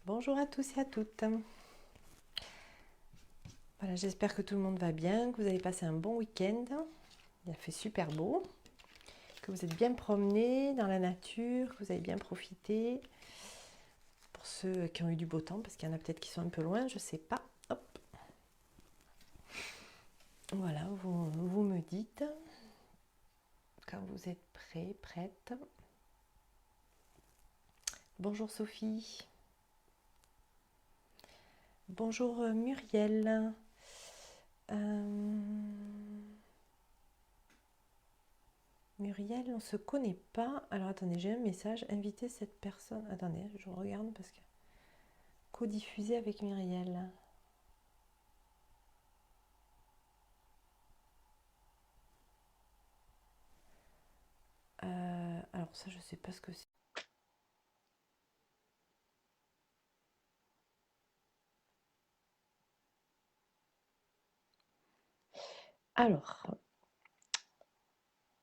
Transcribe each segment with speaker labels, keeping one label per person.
Speaker 1: Bonjour à tous et à toutes. Voilà, j'espère que tout le monde va bien, que vous avez passé un bon week-end. Il a fait super beau, que vous êtes bien promenés dans la nature, que vous avez bien profité. Pour ceux qui ont eu du beau temps, parce qu'il y en a peut-être qui sont un peu loin, je ne sais pas. Hop. Voilà, vous me dites quand vous êtes prêts, prête. Bonjour Sophie. Bonjour Muriel. Muriel, on ne se connaît pas. Alors attendez, j'ai un message. Invitez cette personne. Attendez, je regarde parce que. Co-diffuser avec Muriel. Alors ça, je sais pas ce que c'est. Alors,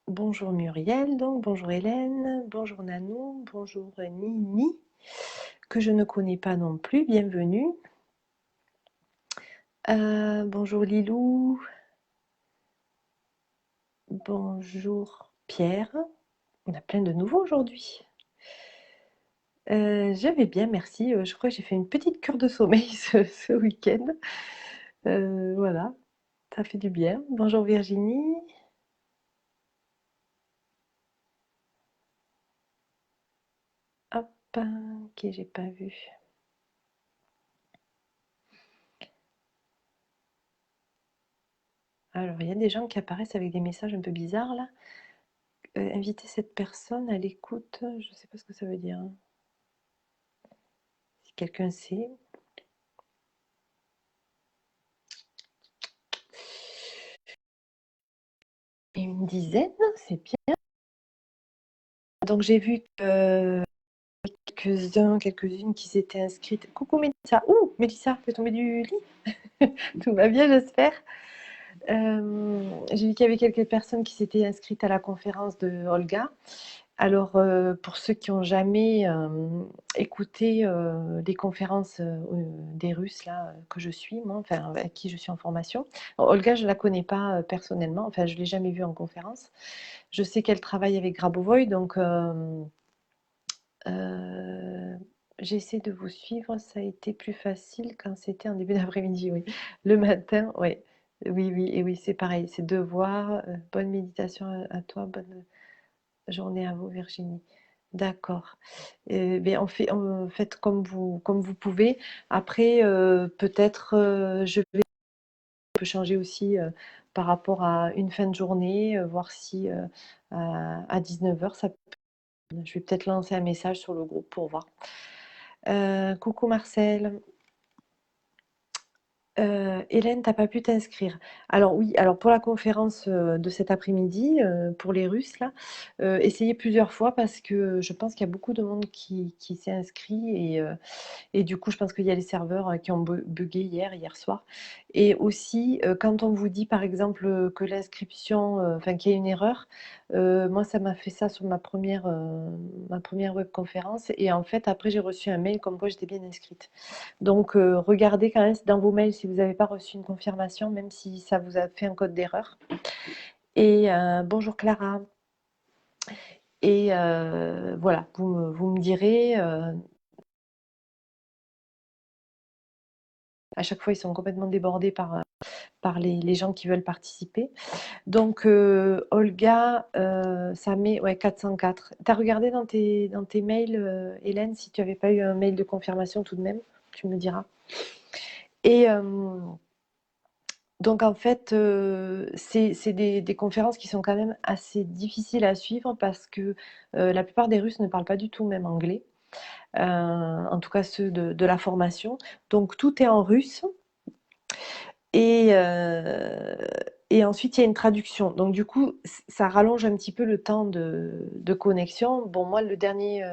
Speaker 1: bonjour Muriel, donc bonjour Hélène, bonjour Nanou, bonjour Nini, que je ne connais pas non plus, bienvenue. Bonjour Lilou, bonjour Pierre, on a plein de nouveaux aujourd'hui. Je vais bien, merci. Je crois que j'ai fait une petite cure de sommeil ce week-end. Voilà, ça fait du bien. Bonjour Virginie. Hop, ok, j'ai pas vu. Alors, il y a des gens qui apparaissent avec des messages un peu bizarres là. Inviter cette personne à l'écoute, je ne sais pas ce que ça veut dire, hein. Si quelqu'un sait. Et une dizaine, c'est bien. Donc j'ai vu que quelques-uns, quelques-unes qui s'étaient inscrites. Coucou Mélissa. Ouh, Mélissa, tu es tombée du lit. Tout va bien, j'espère. J'ai vu qu'il y avait quelques personnes qui s'étaient inscrites à la conférence de Olga. Alors, pour ceux qui n'ont jamais écouté les conférences des Russes là, que je suis, moi, enfin, avec qui je suis en formation, Olga, je ne la connais pas personnellement, enfin, je ne l'ai jamais vue en conférence. Je sais qu'elle travaille avec Grabovoi, donc j'essaie de vous suivre. Ça a été plus facile quand c'était en début d'après-midi, oui. Le matin, oui. Oui, oui, et oui, c'est pareil, c'est devoir. Bonne méditation à toi, bonne journée à vous, Virginie. D'accord. Ben, faites comme vous pouvez. Après, peut-être, je peux changer aussi par rapport à une fin de journée, voir si à 19h, je vais peut-être lancer un message sur le groupe pour voir. Coucou Marcel. Hélène, t'as pas pu t'inscrire. Alors oui, alors pour la conférence de cet après-midi, pour les Russes, là, essayez plusieurs fois parce que je pense qu'il y a beaucoup de monde qui s'est inscrit et du coup, je pense qu'il y a les serveurs qui ont bugué hier soir. Et aussi, quand on vous dit par exemple que l'inscription, enfin qu'il y a une erreur, moi ça m'a fait ça sur ma première webconférence et en fait après j'ai reçu un mail comme quoi j'étais bien inscrite. Donc regardez quand même dans vos mails si vous n'avez pas reçu une confirmation, même si ça vous a fait un code d'erreur. Et bonjour Clara. Et voilà, vous me direz. À chaque fois, ils sont complètement débordés par les gens qui veulent participer. Donc, Olga, ça met ouais, 404. Tu as regardé dans tes mails, Hélène, si tu n'avais pas eu un mail de confirmation tout de même, tu me diras. Et donc, en fait, c'est des conférences qui sont quand même assez difficiles à suivre parce que la plupart des Russes ne parlent pas du tout même anglais, en tout cas ceux de la formation. Donc, tout est en russe. Et, et ensuite, il y a une traduction. Donc, du coup, ça rallonge un petit peu le temps de connexion. Bon, moi, le dernier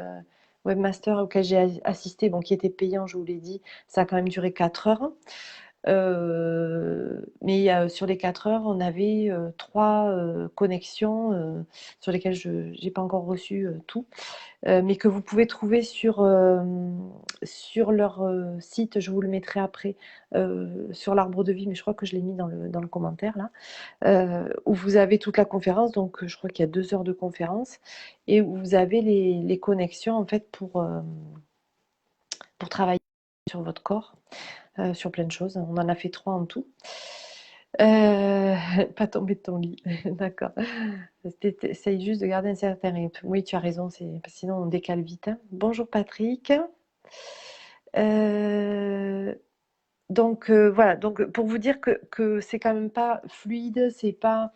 Speaker 1: webmaster auquel j'ai assisté, bon, qui était payant, je vous l'ai dit, ça a quand même duré 4 heures. Mais sur les 4 heures, on avait 3 connexions sur lesquelles je n'ai pas encore reçu tout, mais que vous pouvez trouver sur leur site. Je vous le mettrai après sur l'arbre de vie, mais je crois que je l'ai mis dans le commentaire là, où vous avez toute la conférence. Donc je crois qu'il y a 2 heures de conférence et où vous avez les connexions en fait pour travailler sur votre corps, sur plein de choses. On en a fait 3 en tout. Pas tomber de ton lit, d'accord. Essaye juste de garder un certain rythme. Oui, tu as raison, sinon on décale vite, hein. Bonjour Patrick. Euh, donc voilà, donc pour vous dire que c'est quand même pas fluide, c'est pas.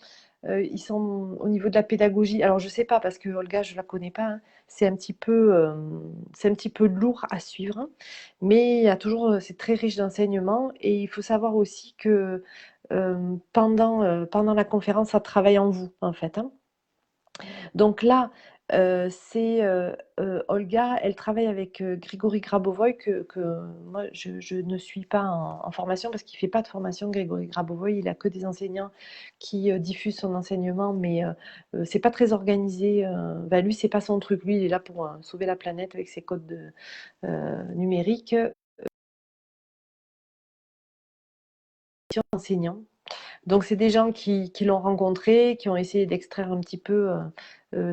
Speaker 1: Ils sont au niveau de la pédagogie. Alors je sais pas parce que Olga, je la connais pas, hein. C'est un petit peu lourd à suivre, hein. Mais il y a toujours, c'est très riche d'enseignements et il faut savoir aussi que pendant la conférence, ça travaille en vous en fait, hein. Donc là, c'est Olga, elle travaille avec Grigory Grabovoy, que moi je ne suis pas en formation parce qu'il ne fait pas de formation, Grigory Grabovoy. Il a que des enseignants qui diffusent son enseignement, mais c'est pas très organisé. Bah, lui, c'est pas son truc. Lui, il est là pour sauver la planète avec ses codes numériques. Enseignant. Donc c'est des gens qui l'ont rencontré, qui ont essayé d'extraire un petit peu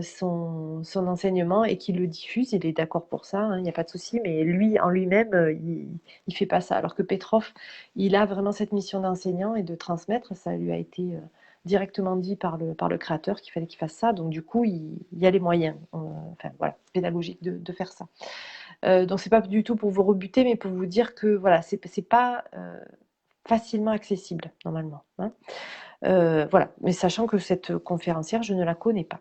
Speaker 1: son enseignement et qui le diffusent. Il est d'accord pour ça, hein, il n'y a pas de souci, mais lui, en lui-même, il ne fait pas ça. Alors que Petrov, il a vraiment cette mission d'enseignant et de transmettre. Ça lui a été directement dit par le créateur qu'il fallait qu'il fasse ça. Donc du coup, il y a les moyens, enfin voilà, pédagogiques de faire ça. Donc c'est pas du tout pour vous rebuter, mais pour vous dire que voilà, c'est pas facilement accessible normalement, hein. Voilà, mais sachant que cette conférencière, je ne la connais pas.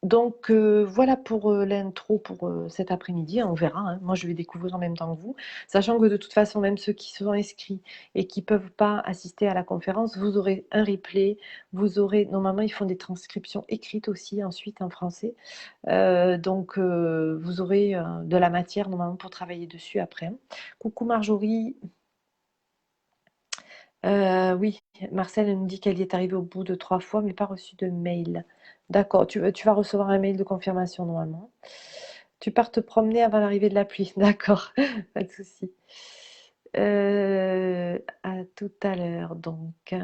Speaker 1: Donc voilà pour l'intro pour cet après-midi, on verra, hein. Moi je vais découvrir en même temps que vous, sachant que de toute façon, même ceux qui se sont inscrits et qui ne peuvent pas assister à la conférence, vous aurez un replay, vous aurez, normalement ils font des transcriptions écrites aussi ensuite en français, donc vous aurez de la matière normalement pour travailler dessus après, hein. Coucou Marjorie. Oui, Marcel nous dit qu'elle y est arrivée au bout de 3 fois, mais pas reçu de mail. D'accord, tu vas recevoir un mail de confirmation normalement. Tu pars te promener avant l'arrivée de la pluie. D'accord, pas de souci. À tout à l'heure. Donc,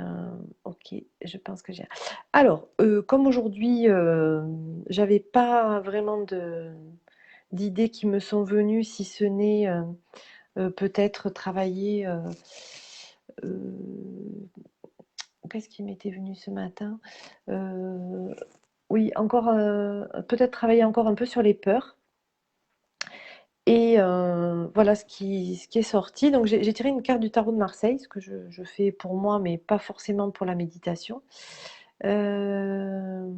Speaker 1: ok, je pense que j'ai. Alors, comme aujourd'hui, j'avais pas vraiment d'idées qui me sont venues, si ce n'est peut-être travailler. Qu'est-ce qui m'était venu ce matin? Oui, encore, peut-être travailler encore un peu sur les peurs. Et voilà ce qui est sorti. Donc j'ai tiré une carte du tarot de Marseille, ce que je fais pour moi, mais pas forcément pour la méditation. Je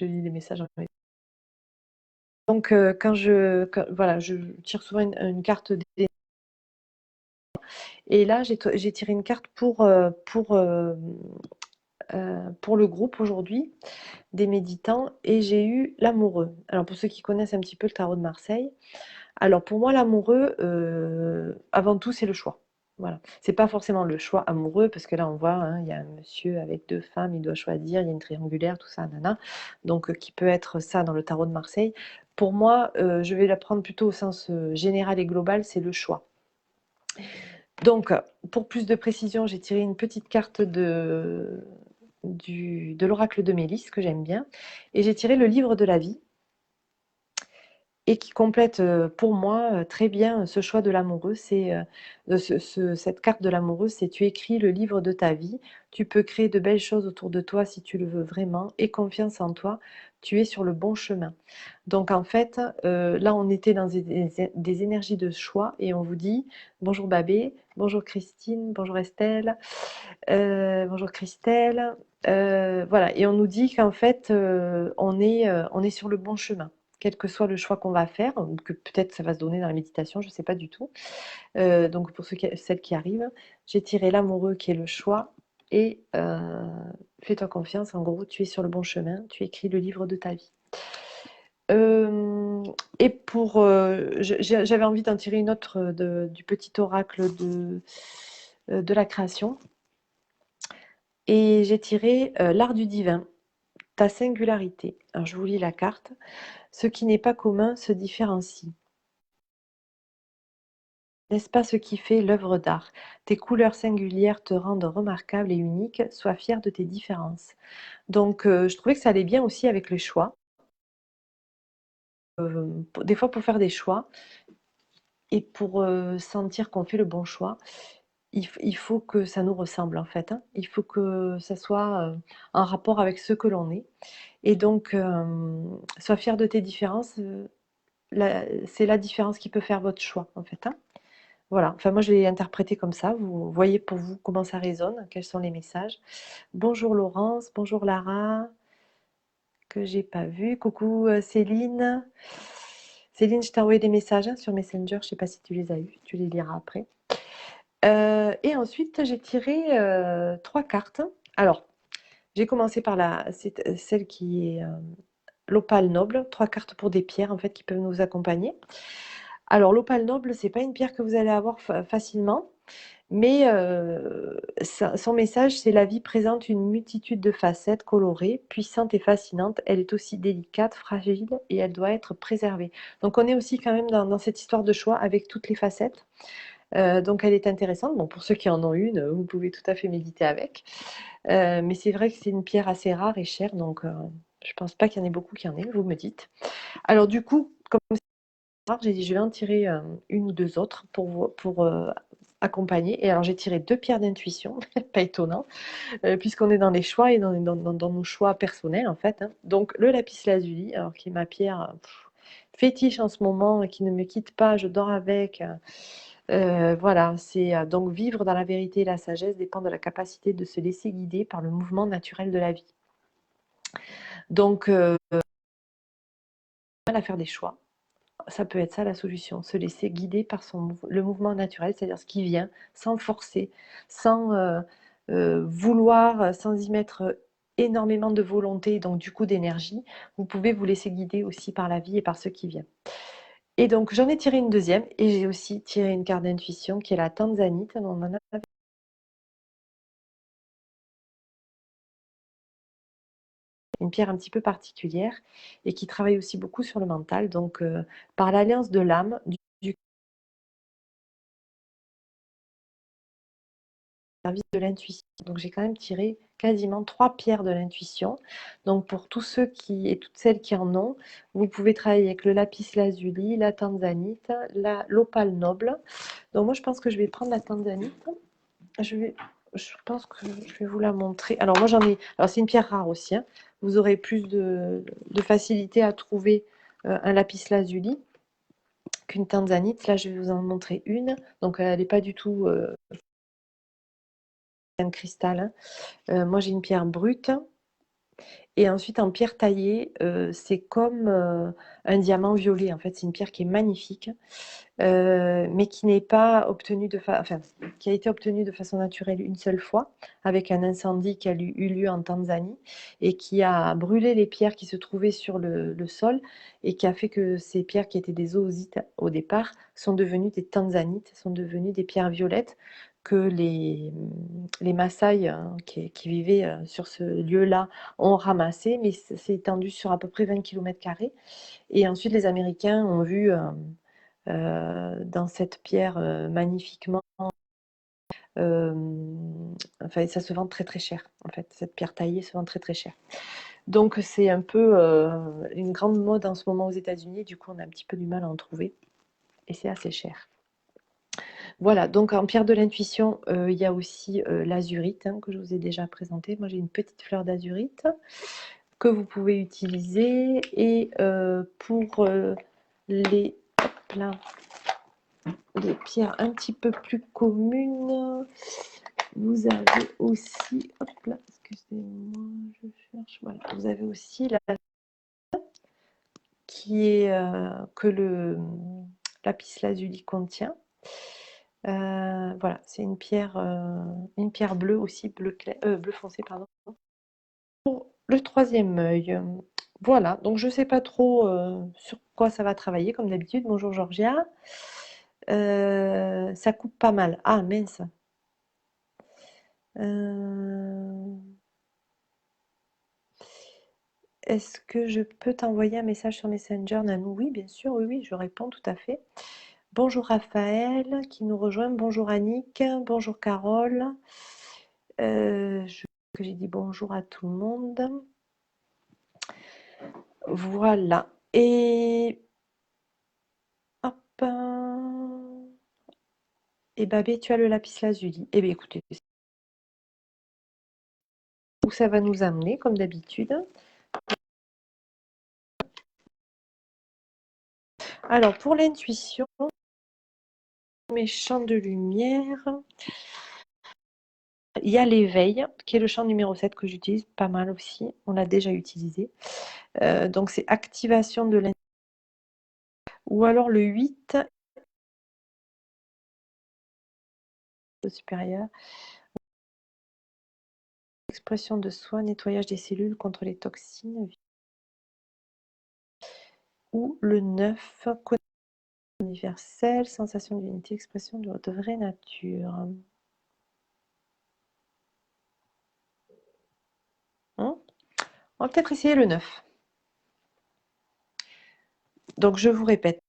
Speaker 1: lis les messages en même temps. Donc voilà, je tire souvent une carte et là j'ai tiré une carte pour le groupe aujourd'hui des méditants et j'ai eu l'amoureux. Alors pour ceux qui connaissent un petit peu le tarot de Marseille, alors pour moi l'amoureux, avant tout c'est le choix. Voilà. C'est pas forcément le choix amoureux parce que là on voit, hein, il y a un monsieur avec 2 femmes, il doit choisir, il y a une triangulaire, tout ça, nana. Donc qui peut être ça dans le tarot de Marseille. Pour moi, je vais la prendre plutôt au sens général et global, c'est le choix. Donc, pour plus de précision, j'ai tiré une petite carte de l'oracle de Mélis, que j'aime bien, et j'ai tiré le livre de la vie, et qui complète pour moi très bien ce choix de l'amoureux. C'est cette carte de l'amoureux, c'est tu écris le livre de ta vie, tu peux créer de belles choses autour de toi si tu le veux vraiment, et confiance en toi, tu es sur le bon chemin. Donc en fait, là on était dans des énergies de choix et on vous dit bonjour Babé, bonjour Christine, bonjour Estelle, bonjour Christelle. Voilà, et on nous dit qu'en fait on est sur le bon chemin quel que soit le choix qu'on va faire, ou que peut-être ça va se donner dans la méditation, je ne sais pas du tout. Donc pour celles qui arrivent, j'ai tiré l'amoureux qui est le choix et fais-toi confiance, en gros tu es sur le bon chemin, tu écris le livre de ta vie. Euh, et pour, j'avais envie d'en tirer une autre du petit oracle de la création. Et j'ai tiré l'art du divin, ta singularité. Alors je vous lis la carte. Ce qui n'est pas commun se différencie. N'est-ce pas ce qui fait l'œuvre d'art? Tes couleurs singulières te rendent remarquable et unique. Sois fier de tes différences. Donc, je trouvais que ça allait bien aussi avec les choix. Des fois, pour faire des choix et pour sentir qu'on fait le bon choix, il faut que ça nous ressemble en fait, hein. Il faut que ça soit en rapport avec ce que l'on est. Et donc, sois fier de tes différences. C'est la différence qui peut faire votre choix en fait, hein. Voilà, enfin moi je l'ai interprété comme ça. Vous voyez pour vous comment ça résonne, quels sont les messages. Bonjour Laurence, bonjour Lara, que j'ai pas vu. Coucou Céline. Céline, je t'ai envoyé des messages hein, sur Messenger, je sais pas si tu les as eus, tu les liras après. Et ensuite, j'ai tiré 3 cartes. Alors, j'ai commencé par celle qui est l'opale noble, 3 cartes pour des pierres en fait qui peuvent nous accompagner. Alors, l'opale noble, c'est pas une pierre que vous allez avoir facilement, mais son message, c'est: la vie présente une multitude de facettes colorées, puissantes et fascinantes. Elle est aussi délicate, fragile et elle doit être préservée. Donc, on est aussi quand même dans cette histoire de choix avec toutes les facettes. Donc elle est intéressante. Bon, pour ceux qui en ont une, vous pouvez tout à fait méditer avec. Mais c'est vrai que c'est une pierre assez rare et chère, donc je pense pas qu'il y en ait beaucoup qui en aient, vous me dites. Alors du coup, comme c'est rare, j'ai dit je vais en tirer une ou deux autres pour accompagner. Et alors j'ai tiré deux pierres d'intuition, pas étonnant, puisqu'on est dans les choix et dans nos choix personnels en fait, hein. Donc le lapis lazuli, alors qui est ma pierre fétiche en ce moment et qui ne me quitte pas, je dors avec. Voilà, c'est donc vivre dans la vérité et la sagesse dépend de la capacité de se laisser guider par le mouvement naturel de la vie. Donc, à faire des choix, ça peut être ça la solution, se laisser guider par le mouvement naturel, c'est-à-dire ce qui vient, sans forcer, sans vouloir, sans y mettre énormément de volonté, donc du coup d'énergie. Vous pouvez vous laisser guider aussi par la vie et par ce qui vient. Et donc, j'en ai tiré une deuxième, et j'ai aussi tiré une carte d'intuition qui est la tanzanite. On en a une pierre un petit peu particulière et qui travaille aussi beaucoup sur le mental. Donc, par l'alliance de l'âme, du service de l'intuition. Donc, j'ai quand même tiré quasiment 3 pierres de l'intuition. Donc, pour tous ceux qui et toutes celles qui en ont, vous pouvez travailler avec le lapis lazuli, la tanzanite, l'opale noble. Donc, moi, je pense que je vais prendre la tanzanite. Je vais, je pense que je vais vous la montrer. Alors, moi, j'en ai. Alors, c'est une pierre rare aussi, hein. Vous aurez plus de facilité à trouver un lapis lazuli qu'une tanzanite. Là, je vais vous en montrer une. Donc, elle n'est pas du tout un cristal, hein. Moi, j'ai une pierre brute. Et ensuite, en pierre taillée, c'est comme un diamant violet. En fait, c'est une pierre qui est magnifique, mais qui n'est pas obtenue enfin, qui a été obtenue de façon naturelle une seule fois, avec un incendie qui a eu lieu en Tanzanie et qui a brûlé les pierres qui se trouvaient sur le sol et qui a fait que ces pierres qui étaient des oosites au départ sont devenues des tanzanites, sont devenues des pierres violettes que les Maasai qui vivaient sur ce lieu-là ont ramassé, mais c'est étendu sur à peu près 20 km². Et ensuite, les Américains ont vu dans cette pierre magnifiquement. euh, enfin, ça se vend très très cher. En fait, cette pierre taillée se vend très très cher. Donc, c'est un peu une grande mode en ce moment aux États-Unis. Du coup, on a un petit peu du mal à en trouver. Et c'est assez cher. Voilà, donc en pierre de l'intuition, il y a aussi l'azurite hein, que je vous ai déjà présenté. Moi, j'ai une petite fleur d'azurite que vous pouvez utiliser. Et pour les, hop là, les pierres un petit peu plus communes, vous avez aussi, hop là, excusez-moi, je cherche, voilà, vous avez aussi la qui est que le lapis lazuli contient. Voilà, c'est une pierre bleue aussi, bleu foncé, pardon. Le troisième œil. Voilà, donc je ne sais pas trop sur quoi ça va travailler, comme d'habitude. Bonjour Georgia. Ça coupe pas mal. Ah mince. Euh, Est-ce que je peux t'envoyer un message sur Messenger, Nanou? Oui, bien sûr, oui, oui, je réponds tout à fait. Bonjour Raphaël qui nous rejoint. Bonjour Annick. Bonjour Carole. Que j'ai dit bonjour à tout le monde. Voilà. Et hop. Et Babé, tu as le lapis lazuli. Eh bien, écoutez, où ça va nous amener, comme d'habitude. Alors, pour l'intuition, mes champs de lumière, il y a l'éveil, qui est le champ numéro 7 que j'utilise pas mal aussi. On l'a déjà utilisé. Donc, c'est activation de l'intuition. Ou alors le 8, supérieur, expression de soi, nettoyage des cellules contre les toxines. Ou le 9, connexion universelle, sensation d'unité, expression de votre vraie nature. On va peut-être essayer le 9. Donc je vous répète,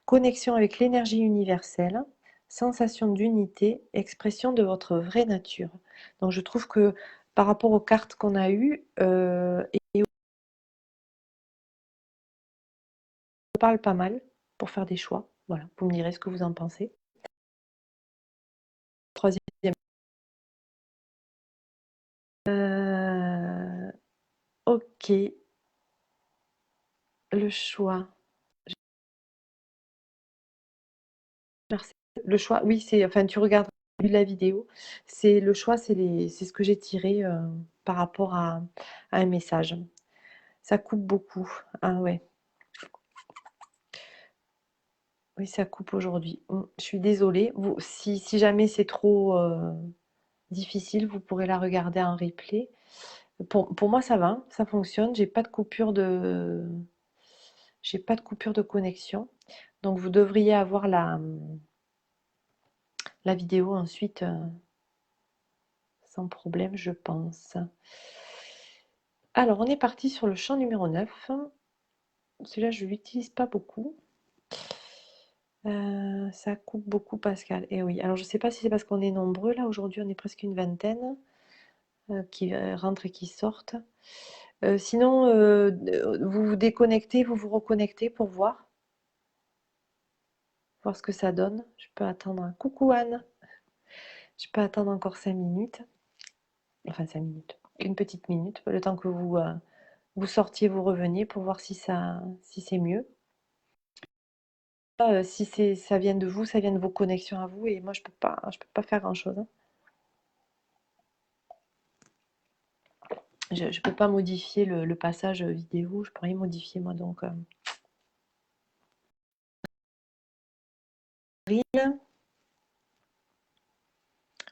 Speaker 1: connexion avec l'énergie universelle, sensation d'unité, expression de votre vraie nature. Donc je trouve que par rapport aux cartes qu'on a eues, et on parle pas mal pour faire des choix. Voilà, vous me direz ce que vous en pensez. Troisième. Ok, le choix. Merci. Le choix, oui, c'est, enfin, tu regardes la vidéo. C'est le choix, c'est ce que j'ai tiré par rapport à un message. Ça coupe beaucoup. Ah ouais. Oui, ça coupe aujourd'hui. Je suis désolée. Si jamais c'est trop difficile, vous pourrez la regarder en replay. Pour moi, ça va, ça fonctionne. J'ai pas de coupure de connexion. Donc vous devriez avoir la vidéo ensuite sans problème, je pense. Alors, on est parti sur le champ numéro 9. Celui-là, je ne l'utilise pas beaucoup. Ça coupe beaucoup, Pascal. Et oui, alors je ne sais pas si c'est parce qu'on est nombreux. Là, aujourd'hui, on est presque une vingtaine qui rentrent et qui sortent. Sinon, vous vous déconnectez, vous vous reconnectez pour voir ce que ça donne. Je peux attendre. Coucou Anne. Je peux attendre encore 5 minutes. Enfin, 5 minutes. Une petite minute, le temps que vous sortiez, vous reveniez pour voir si c'est mieux. Si ça vient de vous, ça vient de vos connexions à vous, et moi je peux pas faire grand-chose, hein. Je peux pas modifier le passage vidéo, je peux rien modifier moi, donc Reel.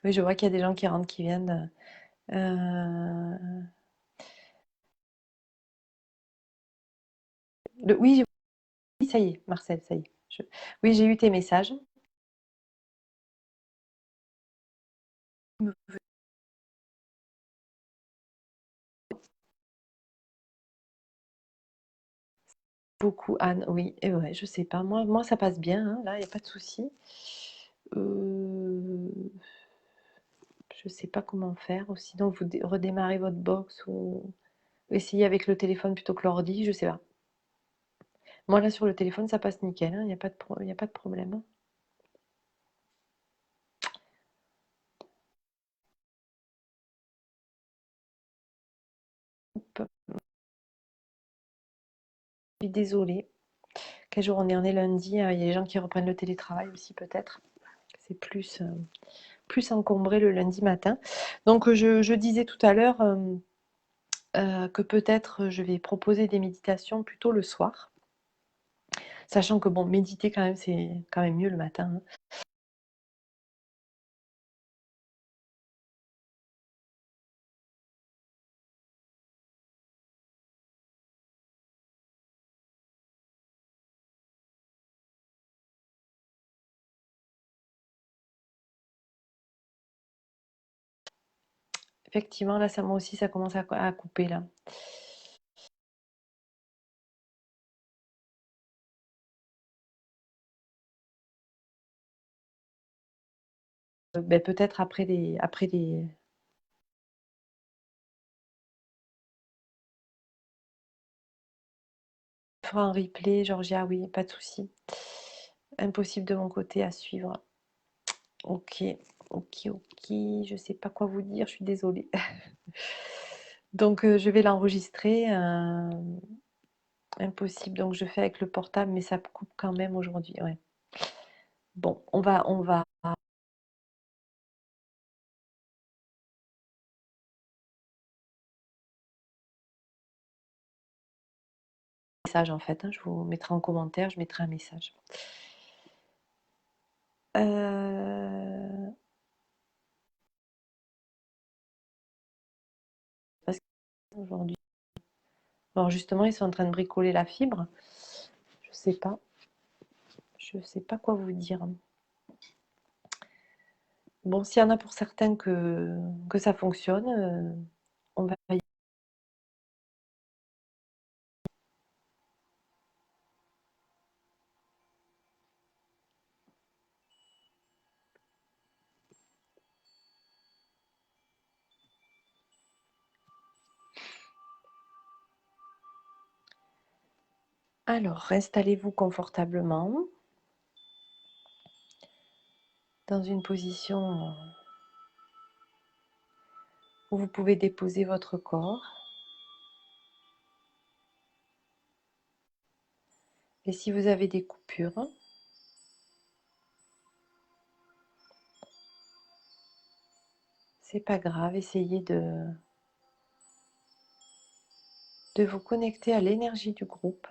Speaker 1: Oui, je vois qu'il y a des gens qui rentrent, qui viennent. Oui, oui, ça y est, Marcel, ça y est. Oui, j'ai eu tes messages. Beaucoup, Anne, oui, et ouais, je sais pas. Moi ça passe bien, hein, là, il n'y a pas de souci. Je sais pas comment faire. Ou sinon, vous redémarrez votre box ou essayez avec le téléphone plutôt que l'ordi, je sais pas. Moi, là, sur le téléphone, ça passe nickel, hein, il n'y a pas de problème, hein. Hop. Je suis désolée. Quel jour on est? On est lundi, hein, il y a des gens qui reprennent le télétravail aussi, peut-être. C'est plus encombré le lundi matin. Donc, je disais tout à l'heure que peut-être je vais proposer des méditations plutôt le soir. Sachant que, bon, méditer quand même, c'est quand même mieux le matin, hein. Effectivement, là, ça moi aussi, ça commence à couper, là. Beh, peut-être après les on fera un replay, Georgia, oui, pas de souci. Impossible de mon côté à suivre. OK, OK, OK, je sais pas quoi vous dire, je suis désolée. Donc je vais l'enregistrer, impossible, donc je fais avec le portable, mais ça coupe quand même aujourd'hui, ouais. Bon, on va message en fait, hein, je vous mettrai en commentaire, je mettrai un message. Parce qu'aujourd'hui alors justement, ils sont en train de bricoler la fibre. Je sais pas quoi vous dire. Bon, s'il y en a pour certains que ça fonctionne, on va y alors installez-vous confortablement dans une position où vous pouvez déposer votre corps. Et si vous avez des coupures, c'est pas grave, essayez de vous connecter à l'énergie du groupe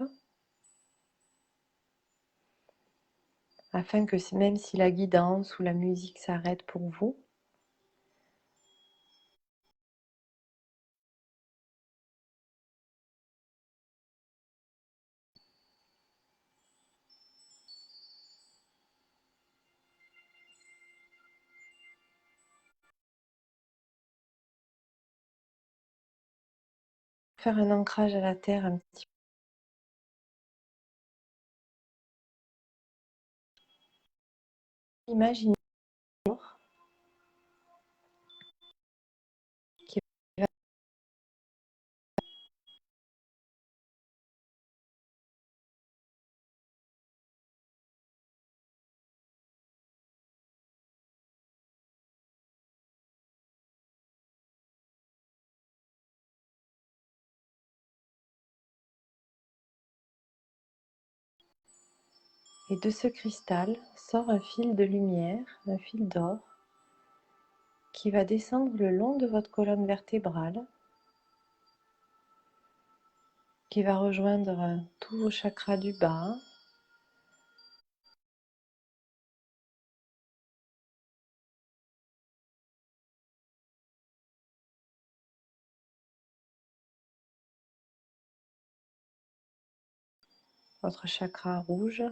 Speaker 1: afin que même si la guidance ou la musique s'arrête pour vous, faire un ancrage à la terre un petit peu. Imaginez qui va et de ce cristal sort un fil de lumière, un fil d'or, qui va descendre le long de votre colonne vertébrale, qui va rejoindre tous vos chakras du bas, votre chakra rouge,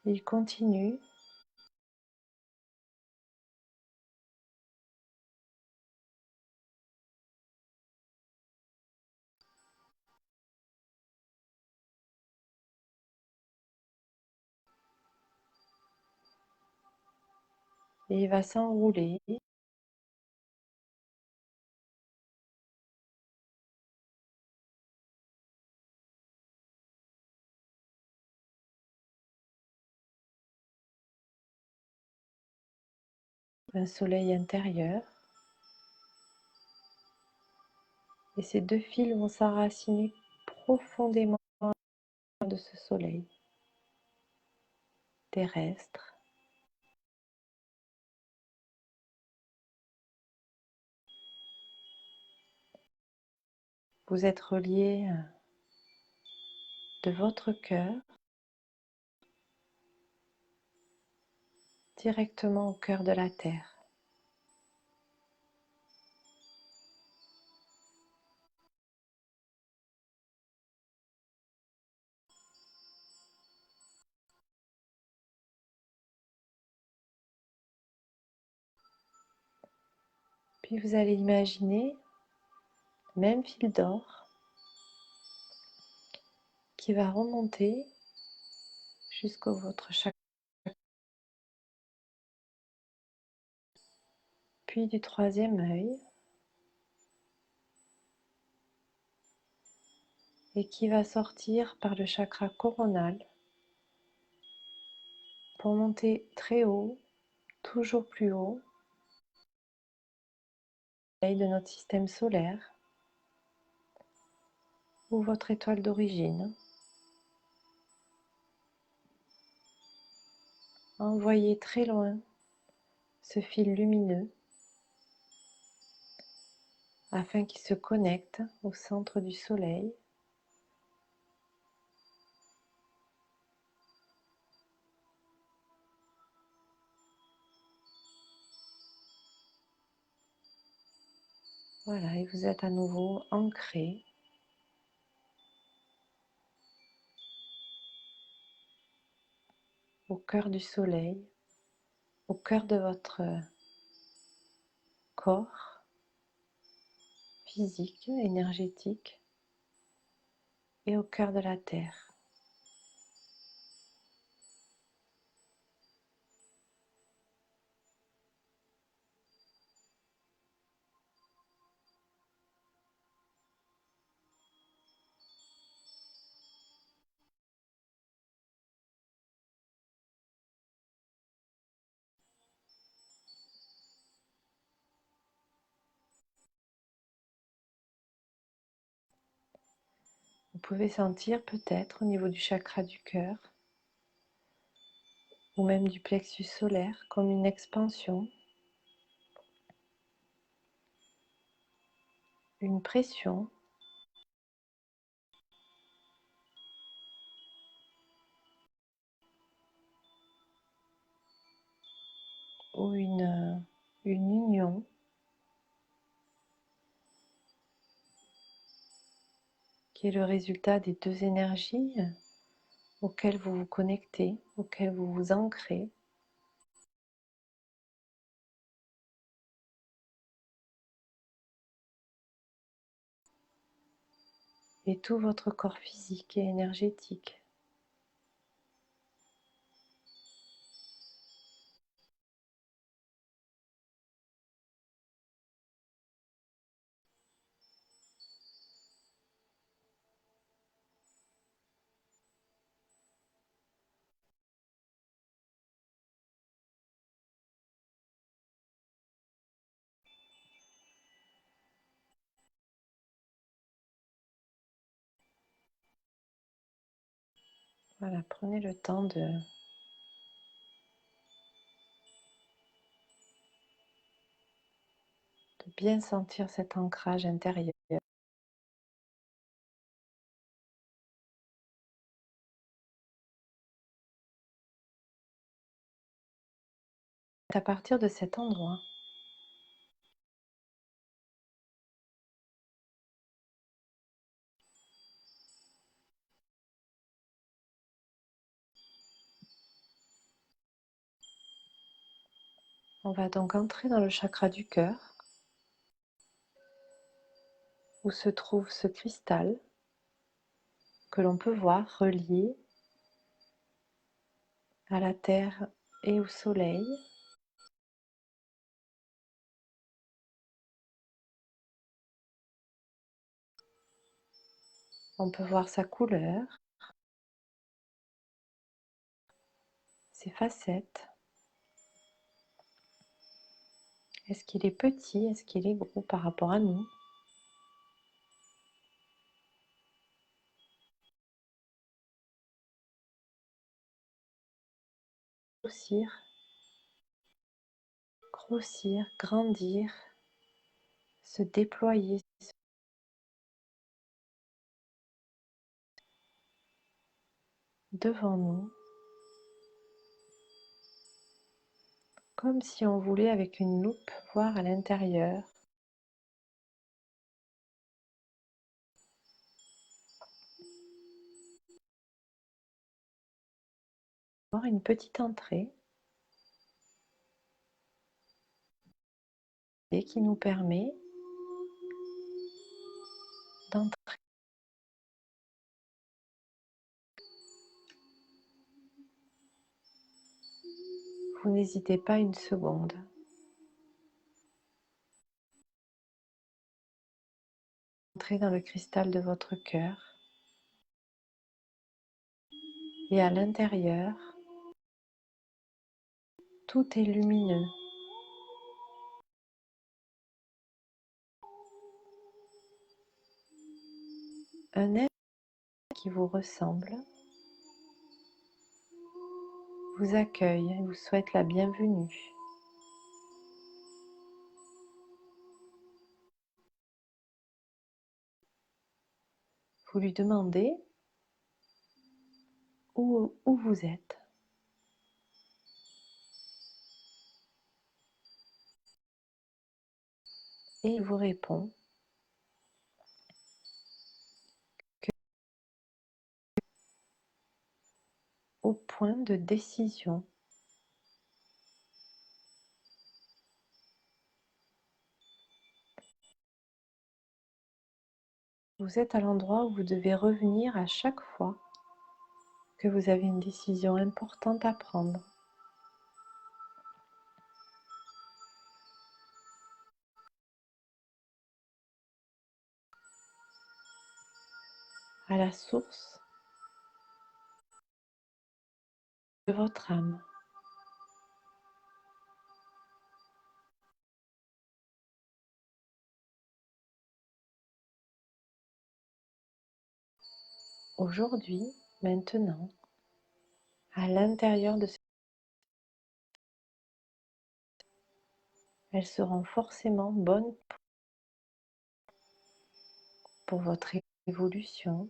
Speaker 1: il continue et il va s'enrouler un soleil intérieur. Et ces deux fils vont s'enraciner profondément de de ce soleil terrestre. Vous êtes relié de votre cœur directement au cœur de la Terre. Puis vous allez imaginer le même fil d'or qui va remonter jusqu'au votre chakra, puis du troisième œil, et qui va sortir par le chakra coronal pour monter très haut, toujours plus haut, de notre système solaire ou votre étoile d'origine. Envoyez très loin ce fil lumineux afin qu'il se connecte au centre du soleil. Voilà, et vous êtes à nouveau ancré au cœur du soleil, au cœur de votre corps physique, énergétique, et au cœur de la terre. Vous pouvez sentir peut-être au niveau du chakra du cœur ou même du plexus solaire comme une expansion, une pression, ou une union qui est le résultat des deux énergies auxquelles vous vous connectez, auxquelles vous vous ancrez. Et tout votre corps physique et énergétique. Voilà, prenez le temps de bien sentir cet ancrage intérieur. À partir de cet endroit, on va donc entrer dans le chakra du cœur, où se trouve ce cristal que l'on peut voir relié à la terre et au soleil. On peut voir sa couleur, ses facettes. Est-ce qu'il est petit? Est-ce qu'il est gros par rapport à nous? grossir, grossir, grandir, se déployer devant nous, comme si on voulait avec une loupe voir à l'intérieur. Voir une petite entrée et qui nous permet d'entrer. Vous n'hésitez pas une seconde. Entrez dans le cristal de votre cœur et à l'intérieur, tout est lumineux. Un être qui vous ressemble vous accueille et vous souhaite la bienvenue. Vous lui demandez où vous êtes. Et il vous répond que au point de décision. Vous êtes à l'endroit où vous devez revenir à chaque fois que vous avez une décision importante à prendre. À la source de votre âme. Aujourd'hui, maintenant, à l'intérieur de ce... Elles seront forcément bonnes pour votre évolution,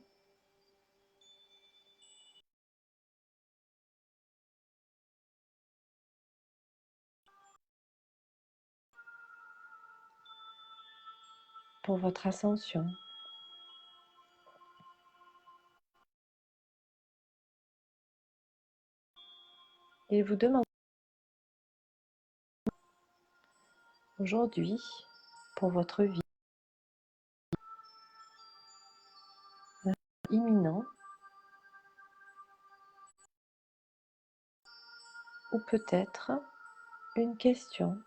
Speaker 1: pour votre ascension. Il vous demande aujourd'hui, pour votre vie, un imminent, ou peut-être une question.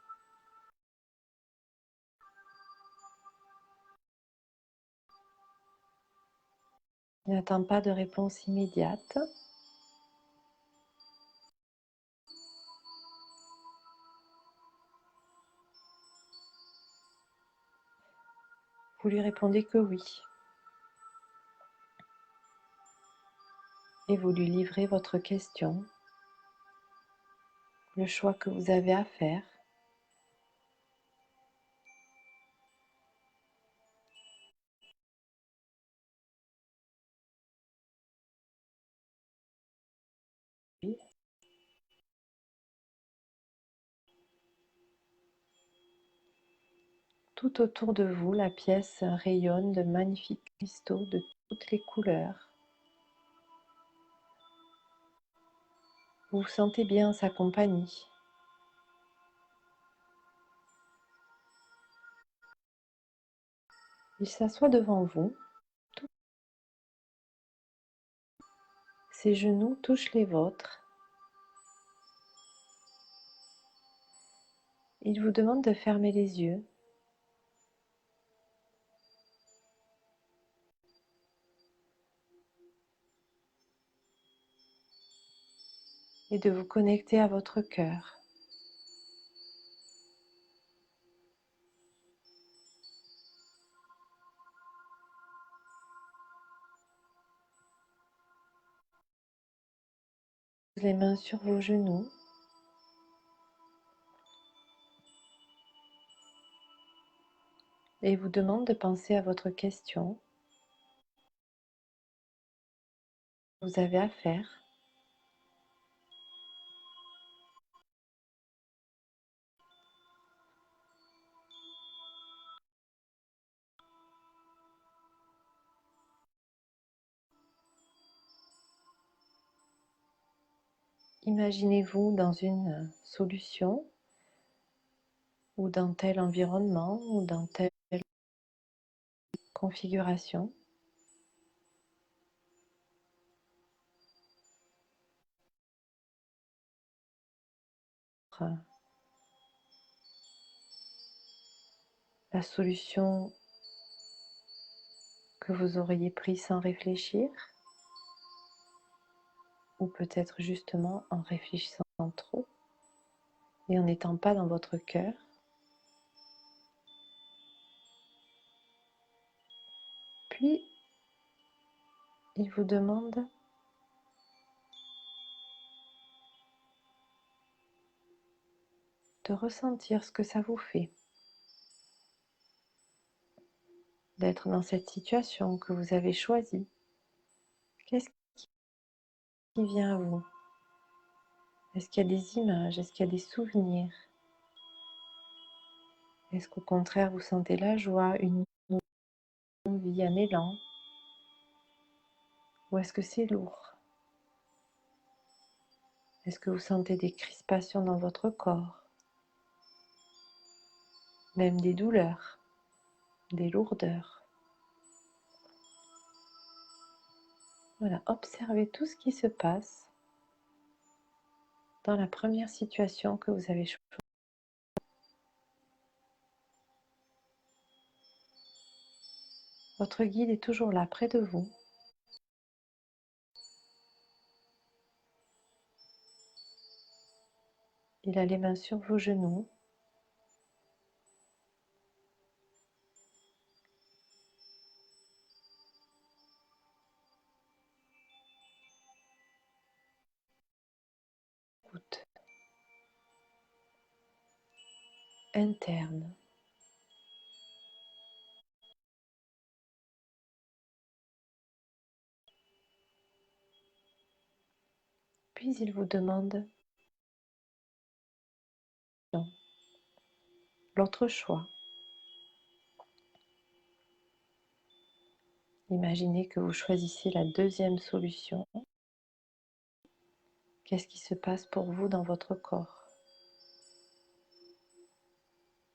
Speaker 1: Il n'attend pas de réponse immédiate. Vous lui répondez que oui. Et vous lui livrez votre question, le choix que vous avez à faire. Tout autour de vous, la pièce rayonne de magnifiques cristaux de toutes les couleurs. Vous vous sentez bien en sa compagnie. Il s'assoit devant vous. Ses genoux touchent les vôtres. Il vous demande de fermer les yeux. Et de vous connecter à votre cœur. Les mains sur vos genoux. et vous demande de penser à votre question que vous avez à faire. Imaginez-vous dans une solution ou dans tel environnement ou dans telle configuration. La solution que vous auriez prise sans réfléchir, ou peut-être justement en réfléchissant trop et en n'étant pas dans votre cœur. Puis, il vous demande de ressentir ce que ça vous fait d'être dans cette situation que vous avez choisie. Qu'est-ce qui vient à vous? Est-ce qu'il y a des images? Est-ce qu'il y a des souvenirs? Est-ce qu'au contraire, vous sentez la joie, une envie, un élan? Ou est-ce que c'est lourd? Est-ce que vous sentez des crispations dans votre corps? Même des douleurs, des lourdeurs? Voilà, observez tout ce qui se passe dans la première situation que vous avez choisie. Votre guide est toujours là, près de vous. Il a les mains sur vos genoux. Écoute interne. Puis il vous demande l'autre choix. Imaginez que vous choisissez la deuxième solution. Qu'est-ce qui se passe pour vous dans votre corps?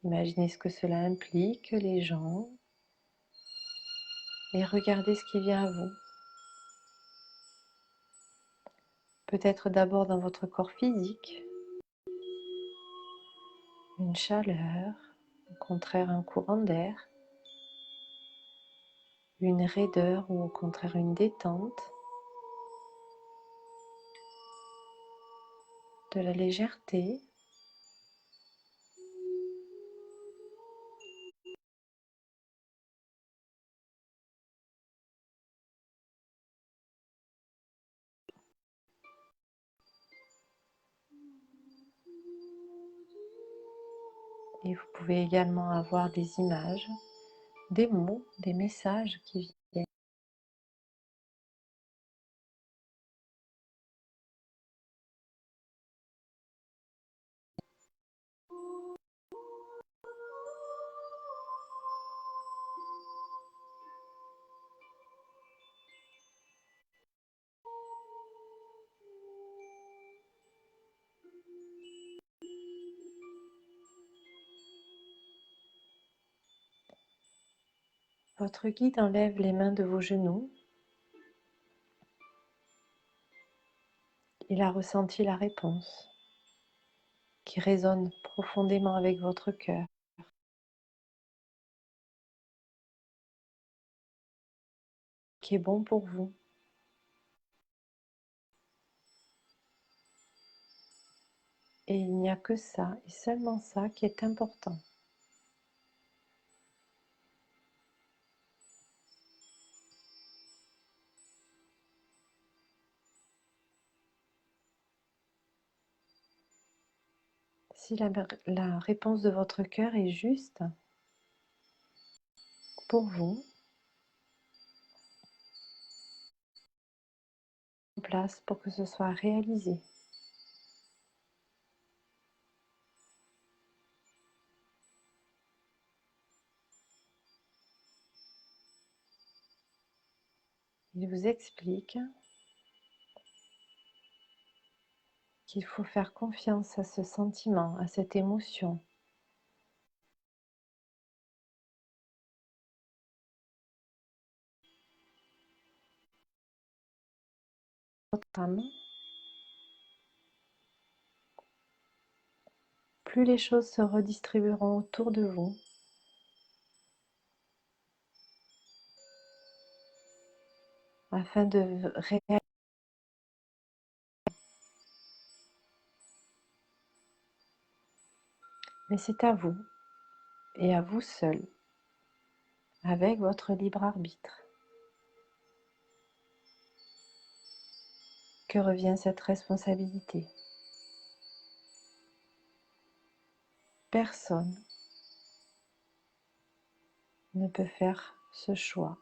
Speaker 1: Imaginez ce que cela implique, les gens, et regardez ce qui vient à vous. Peut-être d'abord dans votre corps physique, une chaleur, au contraire un courant d'air, une raideur ou au contraire une détente, de la légèreté. Et vous pouvez également avoir des images, des mots, des messages qui viennent. Votre guide enlève les mains de vos genoux. Il a ressenti la réponse qui résonne profondément avec votre cœur, qui est bon pour vous. Et il n'y a que ça, et seulement ça, qui est important. Si la réponse de votre cœur est juste, pour vous, en place pour que ce soit réalisé. Il vous explique qu'il faut faire confiance à ce sentiment, à cette émotion. Votre âme, plus les choses se redistribueront autour de vous, afin de réaliser. Mais c'est à vous, et à vous seul, avec votre libre arbitre, que revient cette responsabilité. Personne ne peut faire ce choix.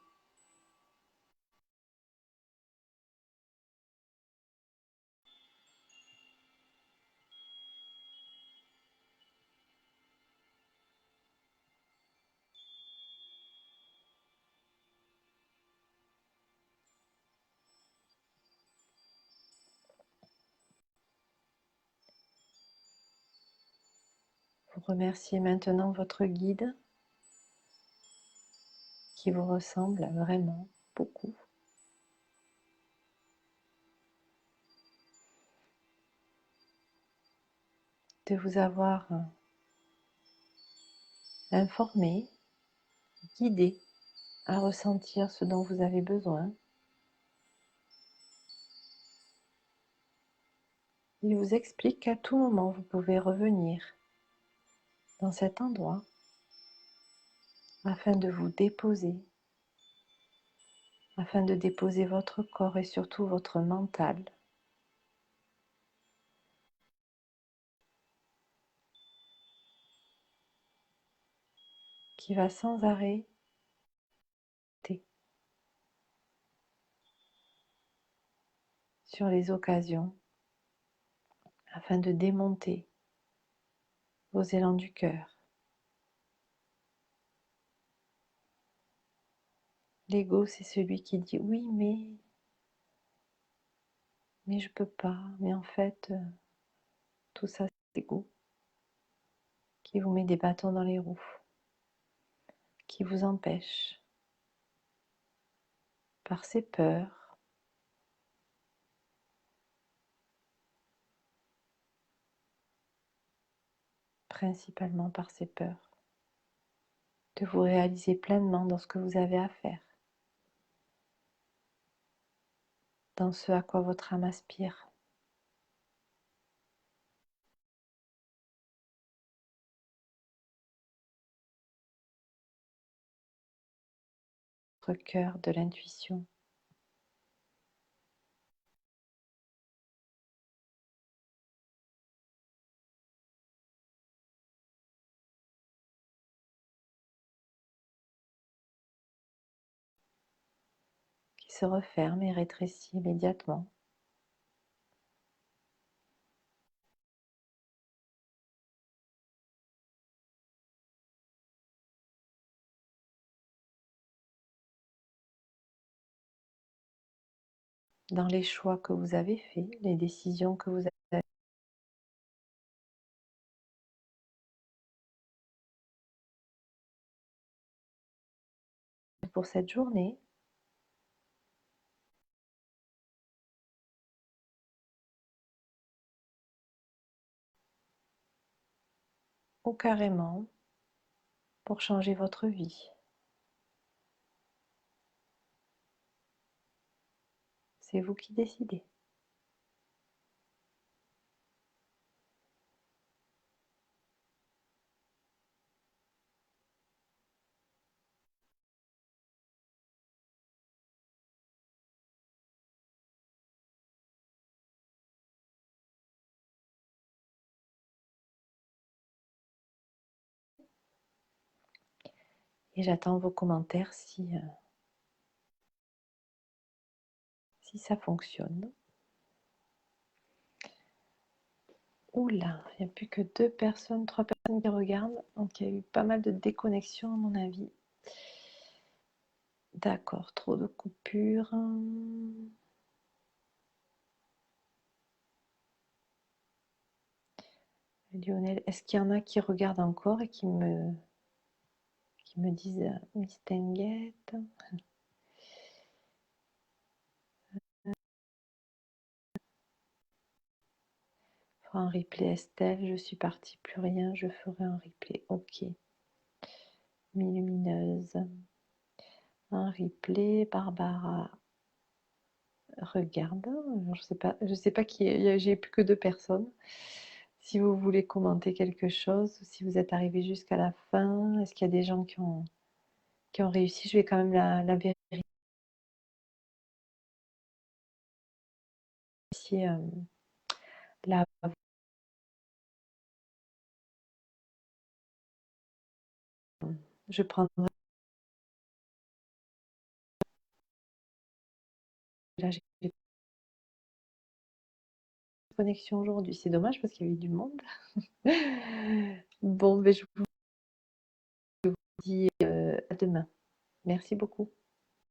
Speaker 1: Vous remerciez maintenant votre guide qui vous ressemble vraiment beaucoup. De vous avoir informé, guidé à ressentir ce dont vous avez besoin. Il vous explique qu'à tout moment vous pouvez revenir dans cet endroit afin de vous déposer, afin de déposer votre corps et surtout votre mental, qui va sans arrêt sur les occasions afin de démonter vos élans du cœur. L'ego, c'est celui qui dit oui, mais je peux pas, mais en fait, tout ça c'est l'ego qui vous met des bâtons dans les roues, qui vous empêche par ses peurs, principalement par ses peurs, de vous réaliser pleinement dans ce que vous avez à faire, dans ce à quoi votre âme aspire. Votre cœur de l'intuition. Qui se referme et rétrécit immédiatement. Dans les choix que vous avez faits, les décisions que vous avez faites pour cette journée, ou carrément pour changer votre vie. C'est vous qui décidez. Et j'attends vos commentaires si ça fonctionne. Oula, il n'y a plus que 2 personnes, 3 personnes qui regardent. Donc il y a eu pas mal de déconnexions à mon avis. D'accord, trop de coupures. Lionel, est-ce qu'il y en a qui regardent encore et qui me disent Miss Tenguette? Fera un replay Estelle, je suis partie, plus rien, je ferai un replay. Ok. Lumineuse. Un replay, Barbara. Regarde, je sais pas qui est, j'ai plus que 2 personnes. Si vous voulez commenter quelque chose, ou si vous êtes arrivé jusqu'à la fin, est-ce qu'il y a des gens qui ont réussi? Je vais quand même la vérifier. La, je prendrai. Là, j'ai pas de connexion aujourd'hui. C'est dommage parce qu'il y avait du monde. Bon, ben, je vous dis à demain. Merci beaucoup.